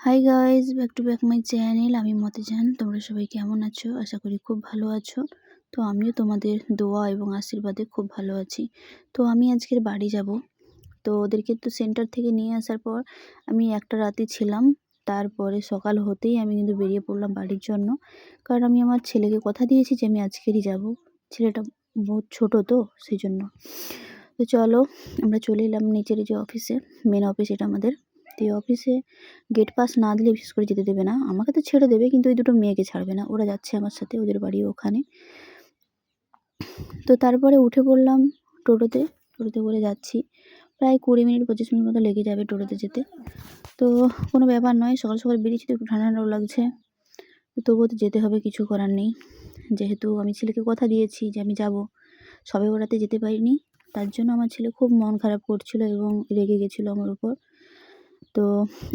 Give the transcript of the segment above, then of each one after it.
Hi guys, back to back my channel. আমি মতিজান। তোমরা সবাই কেমন আছো? আশা করি খুব ভালো আছো। তো আমিও তোমাদের দোয়া এবং আশীর্বাদে খুব ভালো আছি। তো আমি আজকের বাড়ি যাব। তো ওদেরকে তো সেন্টার থেকে নিয়ে আসার পর আমি একটা রাতে ছিলাম। তারপরে সকাল হতেই আমি কিন্তু বেরিয়ে পড়লাম বাড়ির জন্য। কারণ আমি আমার ছেলেকে কথা দিয়েছি যে আমি আজকেরই যাব। ছেলেটা বহুত ছোট তো সেই জন্য। তো চলো আমরা চলে এলাম নিচের যে অফিসে, মেন অফিস এটা আমাদের। তো এই অফিসে গেট পাস না দিলে বিশেষ করে যেতে দেবে না। আমাকে তো ছেড়ে দেবে, কিন্তু ওই দুটো মেয়েকে ছাড়বে না। ওরা যাচ্ছে আমার সাথে, ওদের বাড়ি ওখানে। তো তারপরে উঠে পড়লাম টোটোতে। টোটোতে করে যাচ্ছি। প্রায় 20 মিনিট 25 মিনিট মতো লেগে যাবে টোটোতে যেতে। তো কোনো ব্যাপার নয়, সকাল সকাল বেরিয়েছি তো একটু ঠান্ডা ঠান্ডাও লাগছে। তবুও তো যেতে হবে, কিছু করার নেই। যেহেতু আমি ছেলেকে কথা দিয়েছি যে আমি যাব, সবে বরাতে যেতে পারিনি। তার জন্য আমার ছেলে খুব মন খারাপ করছিল এবং রেগে গেছিলো আমার উপর। তো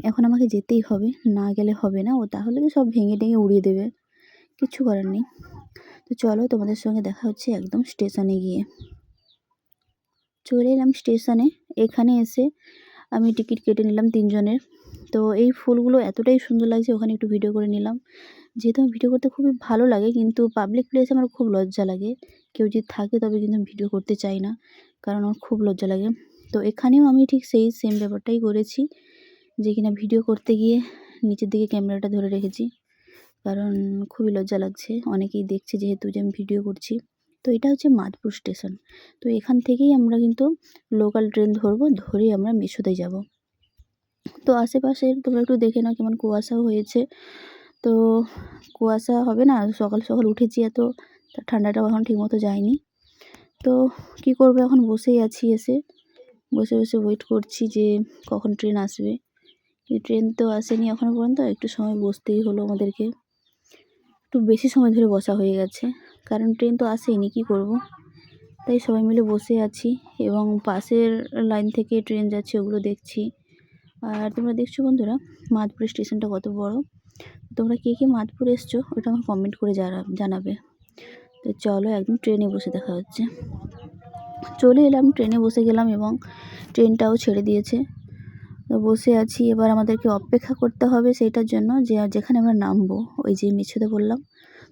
এখন আমাকে যেতেই হবে, না গেলে হবে না। ও তাহলে তো সব ভেঙে টেঙে উড়িয়ে দেবে, কিচ্ছু করার নেই। তো চলো তোমাদের সঙ্গে দেখা হচ্ছে একদম স্টেশনে গিয়ে। চলে এলাম স্টেশনে। এখানে এসে আমি টিকিট কেটে নিলাম 3 জনের। তো এই ফুলগুলো এতটাই সুন্দর লাগছে, ওখানে একটু ভিডিও করে নিলাম। যেহেতু আমার ভিডিও করতে খুবই ভালো লাগে, কিন্তু পাবলিক প্লেসে আমার খুব লজ্জা লাগে। কেউ যদি থাকে তবে কিন্তু আমি ভিডিও করতে চাই না, কারণ আমার খুব লজ্জা লাগে। তো এখানেও আমি ঠিক সেই সেম ব্যাপারটাই করেছি, যে কিনা ভিডিও করতে গিয়ে নিচের দিকে ক্যামেরাটা ধরে রেখেছি, কারণ খুবই লজ্জা লাগছে। অনেকেই দেখছে যেহেতু যে আমি ভিডিও করছি। তো এটা হচ্ছে মাদপুর স্টেশন। তো এখান থেকেই আমরা কিন্তু লোকাল ট্রেন ধরবো, ধরেই আমরা মেছোতে যাব। তো আশেপাশে তোমরা একটু দেখে নাও, কেমন কুয়াশাও হয়েছে। তো কুয়াশা হবে না, সকাল সকাল উঠেছি এত, ঠান্ডাটাও এখন ঠিকমতো যায়নি। তো কি করবো, এখন বসেই আছি। এসে বসে বসে ওয়েট করছি যে কখন ট্রেন আসবে। ট্রেন তো আসেনি এখনও পর্যন্ত। একটু সময় বসতেই হলো আমাদেরকে, একটু বেশি সময় ধরে বসা হয়ে গেছে, কারণ ট্রেন তো আসেনি, কি করব। তাই সবাই মিলে বসে আছি এবং পাশের লাইন থেকে ট্রেন যাচ্ছে ওগুলো দেখছি। আর তোমরা দেখছো বন্ধুরা, মাদপুর স্টেশনটা কত বড়। তোমরা কে কে মাদপুর এসছো ওটা আমার কমেন্ট করে জানাবে। তো চলো একদম ট্রেনে বসে দেখা হচ্ছে। চলে এলাম, ট্রেনে বসে গেলাম এবং ট্রেনটাও ছেড়ে দিয়েছে। তো বসে আছি, এবার আমাদেরকে অপেক্ষা করতে হবে সেইটার জন্য, যে যেখানে আমরা নামবো, ওই যে মেছোতে বললাম।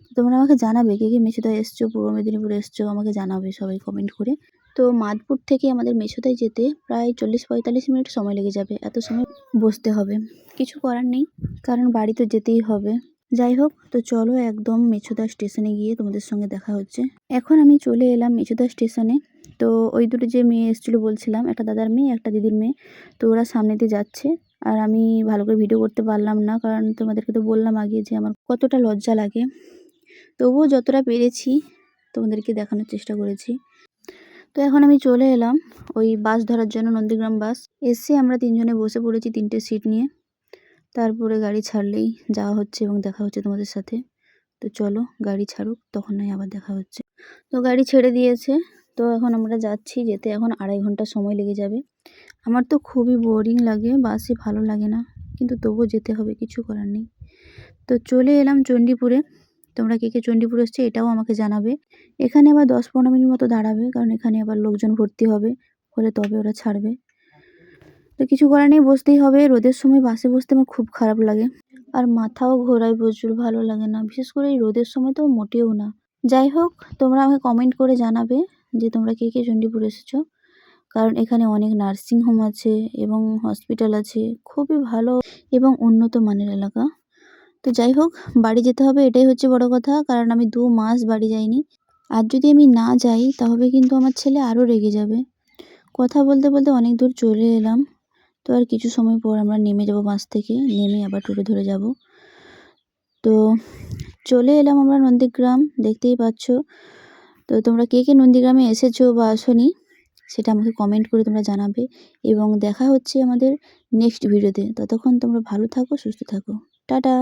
তো তোমরা আমাকে জানাবে কে কে মেছোতে এসছো, পূর্ব মেদিনীপুরে এসছো, আমাকে জানাবে সবাই কমেন্ট করে। তো মাদপুর থেকে আমাদের মেছোতায় যেতে প্রায় 40-45 মিনিট সময় লেগে যাবে। এত সময় বসতে হবে, কিছু করার নেই, কারণ বাড়ি তো যেতেই হবে। যাই হোক, তো চলো একদম মেছোদা স্টেশনে গিয়ে তোমাদের সঙ্গে দেখা হচ্ছে। এখন আমি চলে এলাম মেছোদা স্টেশনে। তো ওই দুটো যে মেয়ে এসেছিলো বলছিলাম, একটা দাদার মেয়ে একটা দিদির মেয়ে, তো ওরা সামনে দিয়ে যাচ্ছে। আর আমি ভালো করে ভিডিও করতে পারলাম না, কারণ তোমাদেরকে তো বললাম আগে যে আমার কতটা লজ্জা লাগে। তবুও যতটা পেরেছি তোমাদেরকে দেখানোর চেষ্টা করেছি। তো এখন আমি চলে এলাম ওই বাস ধরার জন্য, নন্দীগ্রাম বাস। এসে আমরা 3 জনে বসে পড়েছি 3টে সিট নিয়ে। তারপরে গাড়ি ছাড়লেই যাওয়া হচ্ছে এবং দেখা হচ্ছে তোমাদের সাথে। তো চলো গাড়ি ছাড়ুক, তখন নয় আবার দেখা হচ্ছে। তো গাড়ি ছেড়ে দিয়েছে। তো এখন আমরা যাচ্ছি, যেতে এখন 2.5 ঘন্টা সময় লেগে যাবে। আমার তো খুবই বোরিং লাগে, বাসে ভালো লাগে না, কিন্তু তবুও যেতে হবে, কিছু করার নেই। তো চলে এলাম চণ্ডীপুরে। তোমরা কে কে চণ্ডীপুর এসছো এটাও আমাকে জানাবে। এখানে আবার 10-15 মিনিট মতো দাঁড়াবে, কারণ এখানে আবার লোকজন ভর্তি হবে, হলে তবে ওরা ছাড়বে। তো কিছু করার নেই, বসতেই হবে। রোদের সময় বাসে বসতে আমার খুব খারাপ লাগে, আর মাথাও ঘোরায় প্রচুর, ভালো লাগে না, বিশেষ করে এই রোদের সময় তো মোটেও না। যাই হোক, তোমরা আমাকে কমেন্ট করে জানাবে যে তোমরা কে কে চণ্ডীপুর এসেছো, কারণ এখানে অনেক নার্সিং হোম আছে এবং হসপিটাল আছে, খুবই ভালো এবং উন্নত মানের এলাকা। তো যাই হোক, বাড়ি যেতে হবে, এটাই হচ্ছে বড় কথা, কারণ আমি 2 মাস বাড়ি যাইনি। আর যদি আমি না যাই তাহলে কিন্তু আমার ছেলে আরও রেগে যাবে। কথা বলতে বলতে অনেক দূর চলে এলাম। তো আর কিছু সময় পর আমরা নেমে যাব, বাস থেকে নেমে আবার টোটো ধরে যাব। তো চলে এলাম আমরা নন্দীগ্রাম, দেখতেই পাচ্ছ। তো তোমরা কে কে নন্দীগ্রামে এসেছো বা আসোনি সেটা আমাকে কমেন্ট করে তোমরা জানাবে, এবং দেখা হচ্ছে আমাদের নেক্সট ভিডিওতে। ততক্ষণ তোমরা ভালো থাকো, সুস্থ থাকো, টাটা।